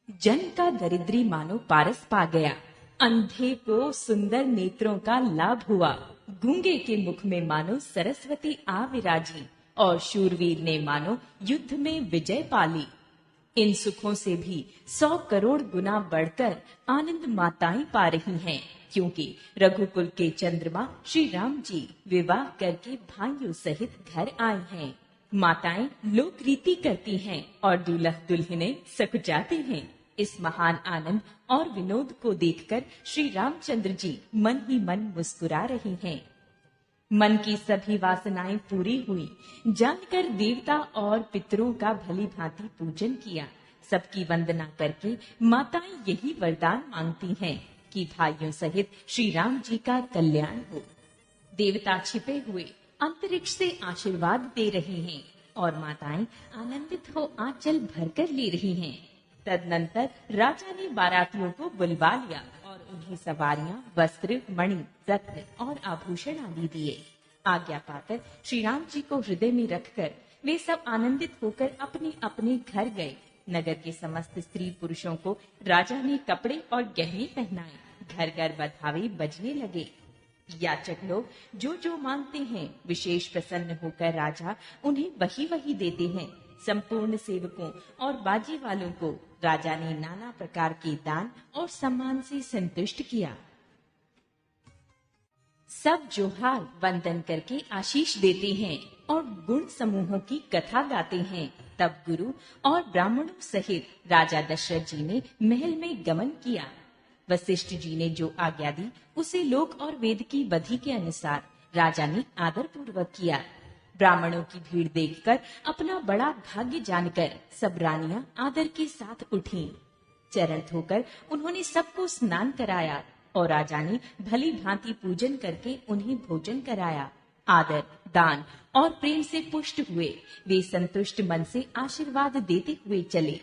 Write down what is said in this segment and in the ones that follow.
जन का दरिद्री मानो पारस पा गया, अंधे को सुंदर नेत्रों का लाभ हुआ, गूंगे के मुख में मानो सरस्वती आ विराजी और शूरवीर ने मानो युद्ध में विजय पाली। इन सुखों से भी 100 करोड़ गुना बढ़कर आनंद माताएं पा रही हैं, क्योंकि रघुकुल के चंद्रमा श्री राम जी विवाह करके भाइयों सहित घर आए हैं। माताएं लोक रीति करती हैं और दुल्हा दुल्हनें सकुचाते हैं। इस महान आनंद और विनोद को देखकर श्री रामचंद्र जी मन ही मन मुस्कुरा रही हैं। मन की सभी वासनाएं पूरी हुई, जानकर देवता और पितरों का भली भांति पूजन किया। सबकी वंदना करके माताएं यही वरदान मांगती हैं कि भाइयों सहित श्री राम जी का कल्याण हो। देवता छिपे हुए अंतरिक्ष से आशीर्वाद दे रहे हैं और माताएं आनंदित हो आंचल भरकर ले रही हैं। तदनंतर राजा ने बारातियों को बुलवा लिया और उन्हें सवारियां, वस्त्र, मणि, रत्न और आभूषण आदि दिए। आज्ञा पाकर श्री राम जी को हृदय में रखकर वे सब आनंदित होकर अपने अपने घर गए। नगर के समस्त स्त्री पुरुषों को राजा ने कपड़े और गहने पहनाए। घर घर बधावे बजने लगे। याचक लोग जो जो मांगते हैं, विशेष प्रसन्न होकर राजा उन्हें वही वही देते हैं। संपूर्ण सेवकों और बाजी वालों को राजा ने नाना प्रकार के दान और सम्मान से संतुष्ट किया। सब जोहार वंदन करके आशीष देते हैं और गुण समूहों की कथा गाते हैं। तब गुरु और ब्राह्मणों सहित राजा दशरथ जी ने महल में गमन किया। वशिष्ठ जी ने जो आज्ञा दी उसे लोक और वेद की विधि के अनुसार राजा ने आदर पूर्वक किया। ब्राह्मणों की भीड़ देखकर अपना बड़ा भाग्य जानकर सब रानियां आदर के साथ उठीं। चरण धोकर उन्होंने सबको स्नान कराया और राजा ने भली भांति पूजन करके उन्हें भोजन कराया। आदर, दान और प्रेम से पुष्ट हुए वे संतुष्ट मन से आशीर्वाद देते हुए चले।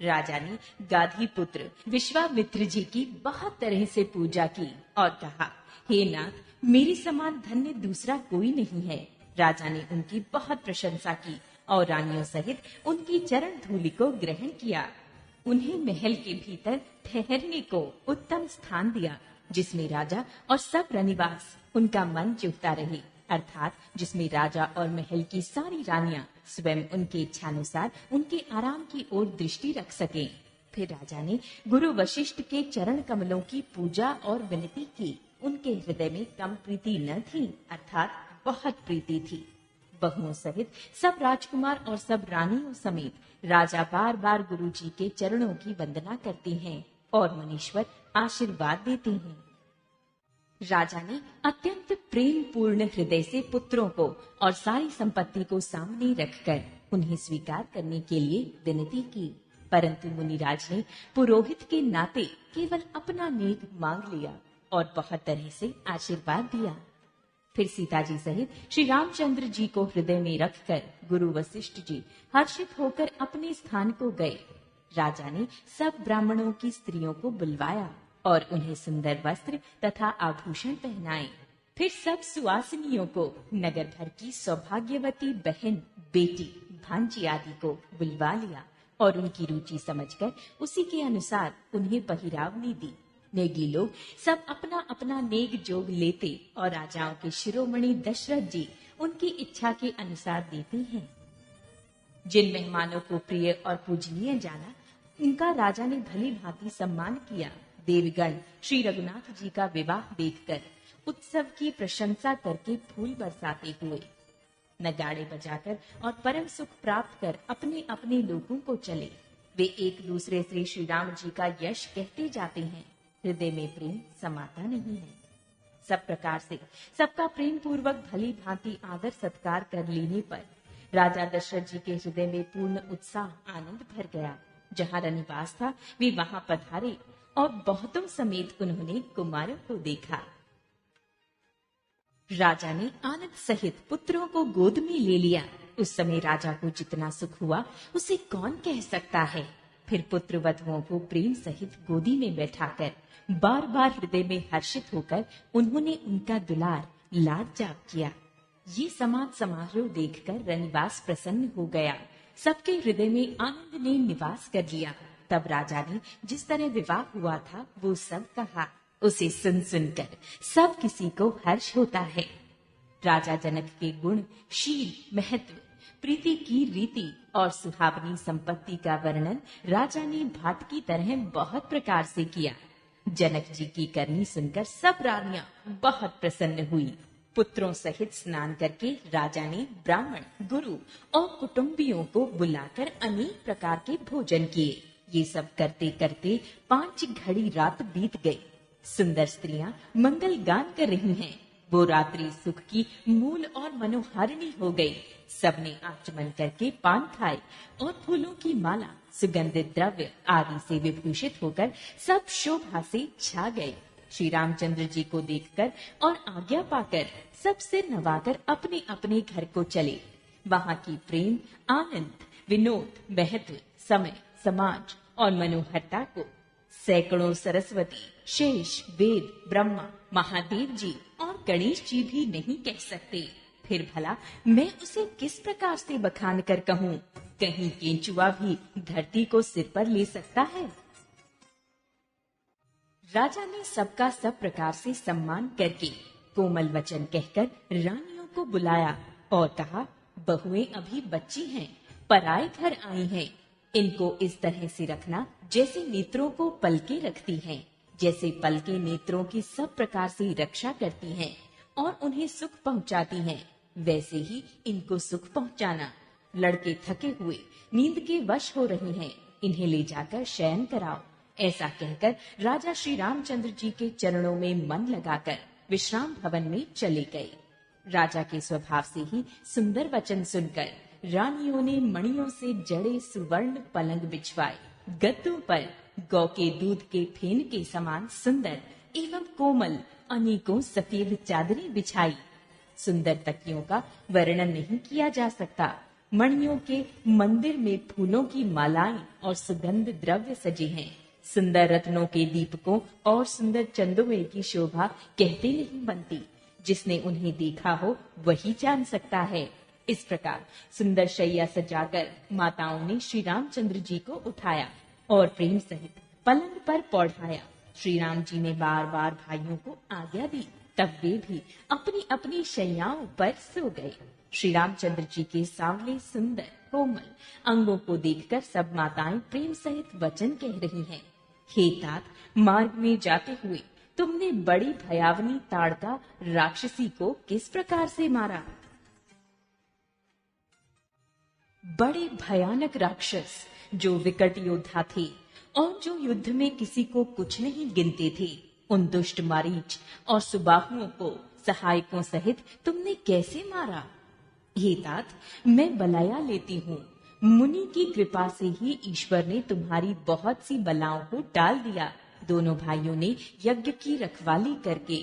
राजा ने गाधी पुत्र विश्वामित्र जी की बहुत तरह से पूजा की और कहा, हे नाथ, मेरे समान धन्य दूसरा कोई नहीं है। राजा ने उनकी बहुत प्रशंसा की और रानियों सहित उनकी चरण धूलि को ग्रहण किया। उन्हें महल के भीतर ठहरने को उत्तम स्थान दिया, जिसमें राजा और सब रनिवास उनका मन चुभता रहे, अर्थात जिसमें राजा और महल की सारी रानियां स्वयं उनके इच्छानुसार उनके आराम की ओर दृष्टि रख सकें। फिर राजा ने गुरु वशिष्ठ के चरण कमलों की पूजा और विनती की। उनके हृदय में कम प्रीति न थी, अर्थात बहुत प्रीति थी। बहुओं सहित सब राजकुमार और सब रानियों समेत राजा बार बार गुरु जी के चरणों की वंदना करते हैं और मुनीश्वर आशीर्वाद देते हैं। राजा ने अत्यंत प्रेम पूर्ण हृदय से पुत्रों को और सारी संपत्ति को सामने रखकर उन्हें स्वीकार करने के लिए विनती की, परंतु मुनिराज ने पुरोहित के नाते केवल अपना नेक मांग लिया और बहुत तरह से आशीर्वाद दिया। फिर सीता जी सहित श्री रामचंद्र जी को हृदय में रखकर गुरु वशिष्ठ जी हर्षित होकर अपने स्थान को गए। राजा ने सब ब्राह्मणों की स्त्रियों को बुलवाया और उन्हें सुंदर वस्त्र तथा आभूषण पहनाए। फिर सब सुवासिनियों को, नगर भर की सौभाग्यवती बहन, बेटी, भांजी आदि को बुलवा लिया और उनकी रुचि समझकर उसी के अनुसार उन्हें पहिरावनी दी। नेगी लोग सब अपना अपना नेग जोग लेते और राजाओं के शिरोमणि दशरथ जी उनकी इच्छा के अनुसार देते हैं। जिन मेहमानों को प्रिय और पूजनीय जाना, उनका राजा ने भली भांति सम्मान किया। देवगण श्री रघुनाथ जी का विवाह देखकर उत्सव की प्रशंसा करके फूल बरसाते हुए नगाड़े बजाकर और परम सुख प्राप्त कर अपने अपने लोगों को चले। वे एक दूसरे से श्री राम जी का यश कहते जाते हैं। हृदय में प्रेम समाता नहीं है। सब प्रकार से सबका प्रेम पूर्वक भली भांति आदर सत्कार कर लेने पर राजा दशरथ जी के हृदय में पूर्ण उत्साह, आनंद भर गया। जहाँ रनिवास था वे वहां पधारे और बहुतों समेत उन्होंने कुमारों को देखा। राजा ने आनंद सहित पुत्रों को गोद में ले लिया। उस समय राजा को जितना सुख हुआ उसे कौन कह सकता है। फिर पुत्र वधुओं को प्रेम सहित गोदी में बैठाकर बार बार हृदय में हर्षित होकर उन्होंने उनका दुलार लाड जाप किया। ये समान समारोह देखकर रनिवास प्रसन्न हो गया। सबके हृदय में आनंद ने निवास कर लिया। तब राजा ने जिस तरह विवाह हुआ था वो सब कहा। उसे सुन सुनकर सब किसी को हर्ष होता है। राजा जनक के गुण, शील, महत्व, प्रीति की रीति और सुहावनी संपत्ति का वर्णन राजा ने भाट की तरह बहुत प्रकार से किया। जनक जी की करनी सुनकर सब रानियां बहुत प्रसन्न हुई। पुत्रों सहित स्नान करके राजा ने ब्राह्मण, गुरु और कुटुंबियों को बुलाकर अनेक प्रकार के भोजन किए। ये सब करते करते 5 घड़ी रात बीत गई। सुंदर स्त्रियां मंगल गान कर रही हैं। वो रात्रि सुख की मूल और मनोहारिणी हो गई। सबने आचमन करके पान खाए और फूलों की माला, सुगंधित द्रव्य आदि से विभूषित होकर सब शोभा से छा गए। श्री रामचंद्र जी को देखकर और आज्ञा पाकर सब सिर नवाकर अपने अपने घर को चले। वहां की प्रेम, आनंद, विनोद, महत्व, समय, समाज और मनोहरता को सैकड़ों सरस्वती, शेष, वेद, ब्रह्मा, महादेव जी और गणेश जी भी नहीं कह सकते। फिर भला मैं उसे किस प्रकार से बखान कर कहूँ? कहीं केंचुआ भी धरती को सिर पर ले सकता है। राजा ने सबका सब प्रकार से सम्मान करके कोमल वचन कहकर रानियों को बुलाया और कहा, बहुएं अभी बच्ची हैं, पराए घर आई हैं। इनको इस तरह से रखना जैसे नेत्रों को पलके रखती हैं। जैसे पलके नेत्रों की सब प्रकार से रक्षा करती हैं और उन्हें सुख पहुंचाती हैं, वैसे ही इनको सुख पहुंचाना। लड़के थके हुए नींद के वश हो रहे हैं, इन्हें ले जाकर शयन कराओ। ऐसा कहकर राजा श्री रामचंद्र जी के चरणों में मन लगाकर विश्राम भवन में चले गए। राजा के स्वभाव से ही सुंदर वचन सुनकर रानियों ने मणियों से जड़े सुवर्ण पलंग बिछवाए। गद्दों पर गौ के दूध के फेन के समान सुंदर एवं कोमल अनेकों सफेद चादरें बिछाई। सुंदर तकियों का वर्णन नहीं किया जा सकता। मणियों के मंदिर में फूलों की मालाएं और सुगंध द्रव्य सजे हैं। सुंदर रत्नों के दीपकों और सुंदर चंदोए की शोभा कहते नहीं बनती। जिसने उन्हें देखा हो वही जान सकता है। इस प्रकार सुंदर शैया सजाकर माताओं ने श्री रामचंद्र जी को उठाया और प्रेम सहित पलंग पर पौढ़ाया। श्री राम जी ने बार बार भाइयों को आज्ञा दी, तब वे भी अपनी अपनी शैयाओं पर सो गए। श्री रामचंद्र जी के सांवले सुंदर कोमल अंगों को देखकर सब माताएं प्रेम सहित वचन कह रही हैं। हे तात, मार्ग में जाते हुए तुमने बड़ी भयावनी ताड़का राक्षसी को किस प्रकार से मारा? बड़े भयानक राक्षस जो विकट योद्धा थे और जो युद्ध में किसी को कुछ नहीं गिनते थे, उन दुष्ट मारीच और सुबाहुओं को सहायकों सहित तुमने कैसे मारा? हे तात, मैं बलाया लेती हूँ। मुनि की कृपा से ही ईश्वर ने तुम्हारी बहुत सी बलाओं को टाल दिया। दोनों भाइयों ने यज्ञ की रखवाली करके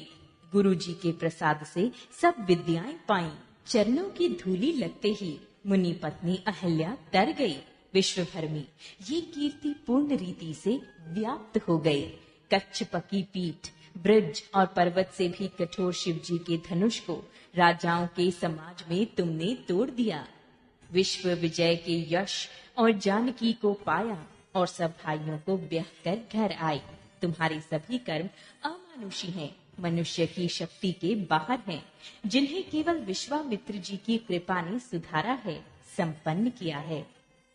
गुरु जी के प्रसाद से सब विद्याएं पाई। चरणों की धूली लगते ही मुनि पत्नी अहल्या तर गई। विश्व भर में ये कीर्ति पूर्ण रीति से व्याप्त हो गई। कच्छ पकी पीठ, ब्रज और पर्वत से भी कठोर शिव जी के धनुष को राजाओं के समाज में तुमने तोड़ दिया। विश्व विजय के यश और जानकी को पाया और सब भाइयों को ब्याह कर घर आए। तुम्हारे सभी कर्म अमानुषी हैं, मनुष्य की शक्ति के बाहर हैं, जिन्हें केवल विश्वामित्र जी की कृपा ने सुधारा है, संपन्न किया है।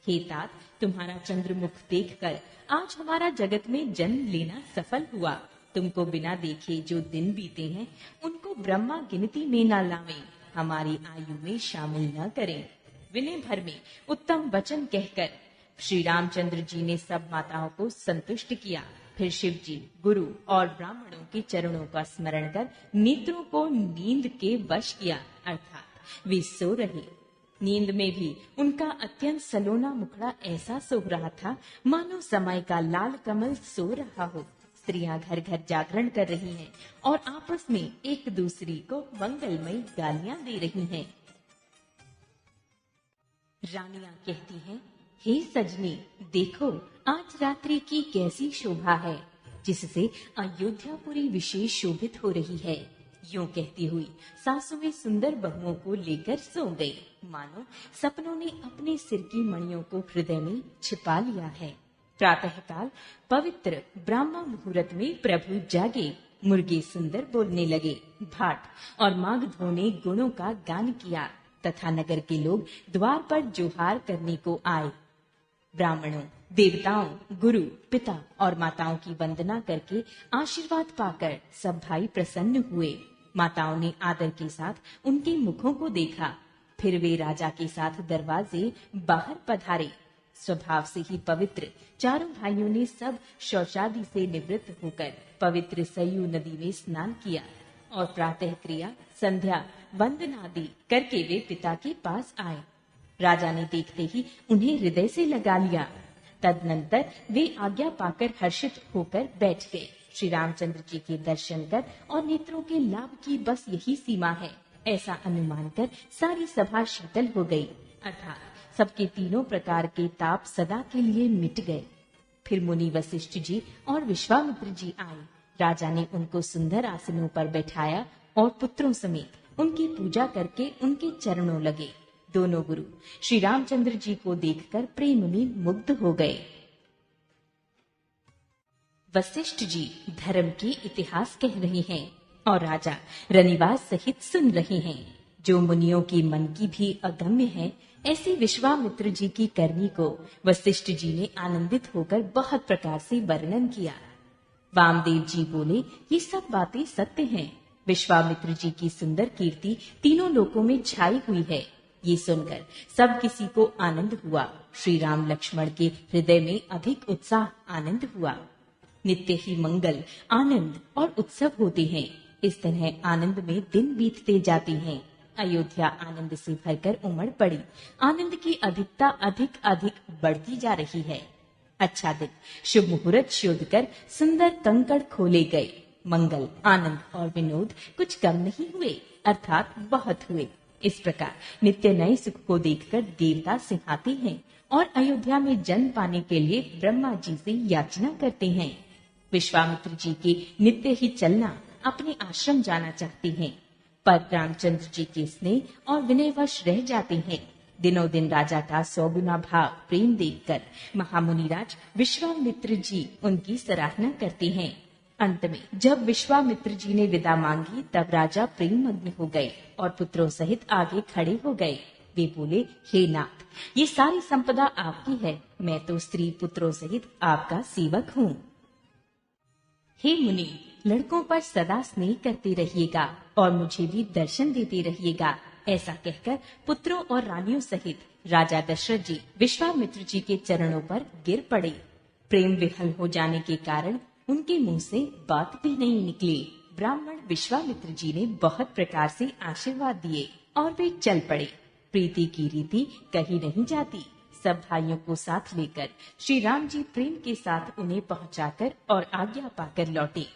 हे तात, तुम्हारा चंद्रमुख देखकर आज हमारा जगत में जन्म लेना सफल हुआ। तुमको बिना देखे जो दिन बीते हैं उनको ब्रह्मा गिनती में न लावें, हमारी आयु में शामिल न करें। विनय भर में उत्तम वचन कहकर श्री रामचंद्र जी ने सब माताओं को संतुष्ट किया। फिर शिव जी, गुरु और ब्राह्मणों के चरणों का स्मरण कर नेत्रों को नींद के वश किया, अर्थात वे सो रहे। नींद में भी उनका अत्यंत सलोना मुखड़ा ऐसा सो रहा था मानो समय का लाल कमल सो रहा हो। स्त्रियां घर घर जागरण कर रही हैं और आपस में एक दूसरी को मंगलमयी गालियां दे रही हैं। रानियां कहती हैं, हे सजनी, देखो आज रात्रि की कैसी शोभा है, जिससे अयोध्यापुरी विशेष शोभित हो रही है। यूं कहती हुई सासुएं सुंदर बहुओं को लेकर सो गई, मानो सपनों ने अपने सिर की मणियों को हृदय में छिपा लिया है। प्रातःकाल पवित्र ब्राह्मण मुहूर्त में प्रभु जागे, मुर्गे सुंदर बोलने लगे, भाट और मागधों ने गुणों का गान किया तथा नगर के लोग द्वार पर जोहार करने को आए। ब्राह्मणों, देवताओं, गुरु, पिता और माताओं की वंदना करके आशीर्वाद पाकर सब भाई प्रसन्न हुए। माताओं ने आदर के साथ उनके मुखों को देखा, फिर वे राजा के साथ दरवाजे बाहर पधारे। स्वभाव से ही पवित्र चारों भाइयों ने सब शौचादि से निवृत्त होकर पवित्र सरयू नदी में स्नान किया और प्रातः क्रिया, संध्या, वंदनादि करके वे पिता के पास आए। राजा ने देखते ही उन्हें हृदय से लगा लिया। तदनंतर वे आज्ञा पाकर हर्षित होकर बैठ गए। श्री रामचंद्र जी के दर्शन कर और नेत्रों के लाभ की बस यही सीमा है, ऐसा अनुमान कर सारी सभा शीतल हो गई, अर्थात सबके तीनों प्रकार के ताप सदा के लिए मिट गए। फिर मुनि वशिष्ठ जी और विश्वामित्र जी आए। राजा ने उनको सुंदर आसनों पर बैठाया और पुत्रों समेत उनकी पूजा करके उनके चरणों लगे। दोनों गुरु श्री रामचंद्र जी को देखकर प्रेम में मुग्ध हो गए। वशिष्ठ जी धर्म के इतिहास कह रहे हैं और राजा रनिवास सहित सुन रहे हैं। जो मुनियों के मन की भी अगम्य है, ऐसे विश्वामित्र जी की करनी को वशिष्ठ जी ने आनंदित होकर बहुत प्रकार से वर्णन किया। वामदेव जी बोले, ये सब बातें सत्य हैं। विश्वामित्र जी की सुंदर कीर्ति तीनों लोकों में छाई हुई है। ये सुनकर सब किसी को आनंद हुआ। श्री राम लक्ष्मण के हृदय में अधिक उत्साह आनंद हुआ। नित्य ही मंगल, आनंद और उत्सव होते हैं। इस तरह आनंद में दिन बीतते जाते हैं। अयोध्या आनंद से भरकर उमड़ पड़ी। आनंद की अधिकता अधिक अधिक बढ़ती जा रही है। अच्छा दिन, शुभ मुहूर्त शोध कर सुंदर कंकड़ खोले गए। मंगल, आनंद और विनोद कुछ कम नहीं हुए, अर्थात बहुत हुए। इस प्रकार नित्य नए सुख को देखकर देवता सिहाते हैं और अयोध्या में जन्म पाने के लिए ब्रह्मा जी से याचना करते हैं। विश्वामित्र जी के नित्य ही चलना, अपने आश्रम जाना चाहते हैं, पर रामचंद्र जी के स्नेह और विनयवश रह जाते हैं। दिनों दिन राजा का 100 गुना भाव प्रेम देखकर महामुनिराज विश्वामित्र जी उनकी सराहना करते हैं। अंत में जब विश्वामित्र जी ने विदा मांगी, तब राजा प्रेम मग्न हो गए और पुत्रों सहित आगे खड़े हो गए। वे बोले, हे नाथ, ये सारी संपदा आपकी है, मैं तो स्त्री पुत्रों सहित आपका सेवक हूँ। हे मुनि, लड़कों पर सदा स्नेह करते रहिएगा और मुझे भी दर्शन देते रहिएगा। ऐसा कहकर पुत्रों और रानियों सहित राजा दशरथ जी विश्वामित्र जी के चरणों पर गिर पड़े। प्रेम विफल हो जाने के कारण उनके मुंह से बात भी नहीं निकली। ब्राह्मण विश्वामित्र जी ने बहुत प्रकार से आशीर्वाद दिए और वे चल पड़े। प्रीति की रीति कही नहीं जाती। सब भाइयों को साथ लेकर श्री राम जी प्रेम के साथ उन्हें पहुंचाकर और आज्ञा पाकर लौटे।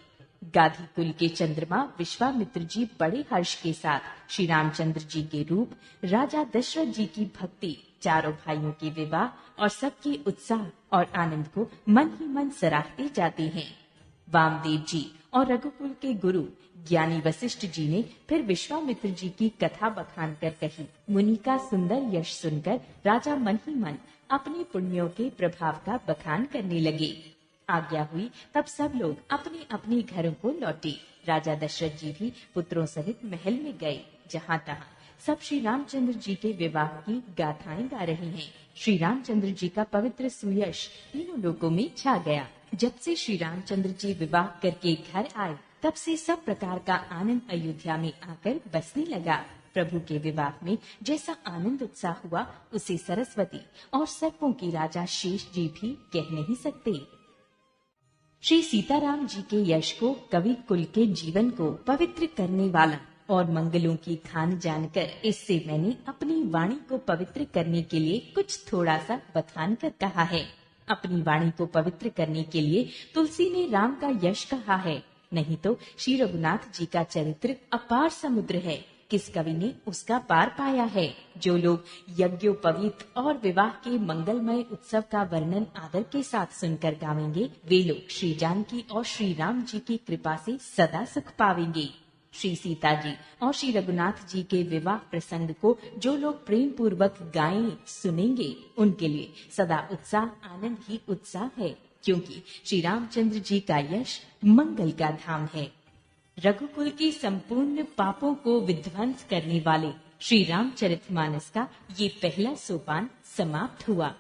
गाधी कुल के चंद्रमा विश्वामित्र जी बड़े हर्ष के साथ श्री रामचंद्र जी के रूप, राजा दशरथ जी की भक्ति, चारों भाइयों के विवाह और सबके उत्साह और आनंद को मन ही मन सराहते जाते हैं। वामदेव जी और रघुकुल के गुरु ज्ञानी वशिष्ठ जी ने फिर विश्वामित्र जी की कथा बखान कर कही। मुनि का सुंदर यश सुनकर राजा मन ही मन अपने पुण्यों के प्रभाव का बखान करने लगे। आज्ञा हुई तब सब लोग अपने अपने घरों को लौटे। राजा दशरथ जी भी पुत्रों सहित महल में गए। जहाँ तहाँ सब श्री रामचंद्र जी के विवाह की गाथाएं गा रहे हैं। श्री रामचंद्र जी का पवित्र सुयश तीनों लोकों में छा गया। जब से श्री रामचंद्र जी विवाह करके घर आए, तब से सब प्रकार का आनंद अयोध्या में आकर बसने लगा। प्रभु के विवाह में जैसा आनंद उत्साह हुआ, उसे सरस्वती और सर्पों के राजा शेष जी भी कह नहीं सकते। श्री सीताराम जी के यश को, कवि कुल के जीवन को पवित्र करने वाला और मंगलों की खान जानकर इससे मैंने अपनी वाणी को पवित्र करने के लिए कुछ थोड़ा सा बखान कर कहा है। अपनी वाणी को पवित्र करने के लिए तुलसी ने राम का यश कहा है, नहीं तो श्री रघुनाथ जी का चरित्र अपार समुद्र है। किस कवि ने उसका पार पाया है। जो लोग यज्ञोपवीत और विवाह के मंगलमय उत्सव का वर्णन आदर के साथ सुनकर गावेंगे, वे लोग श्री जानकी और श्री राम जी की कृपा से सदा सुख पावेंगे। श्री सीता जी और श्री रघुनाथ जी के विवाह प्रसंग को जो लोग प्रेम पूर्वक गाएं सुनेंगे, उनके लिए सदा उत्साह आनंद ही उत्साह है, क्योंकि श्री रामचंद्र जी का यश मंगल का धाम है। रघुकुल की संपूर्ण पापों को विध्वंस करने वाले श्री रामचरितमानस का ये पहला सोपान समाप्त हुआ।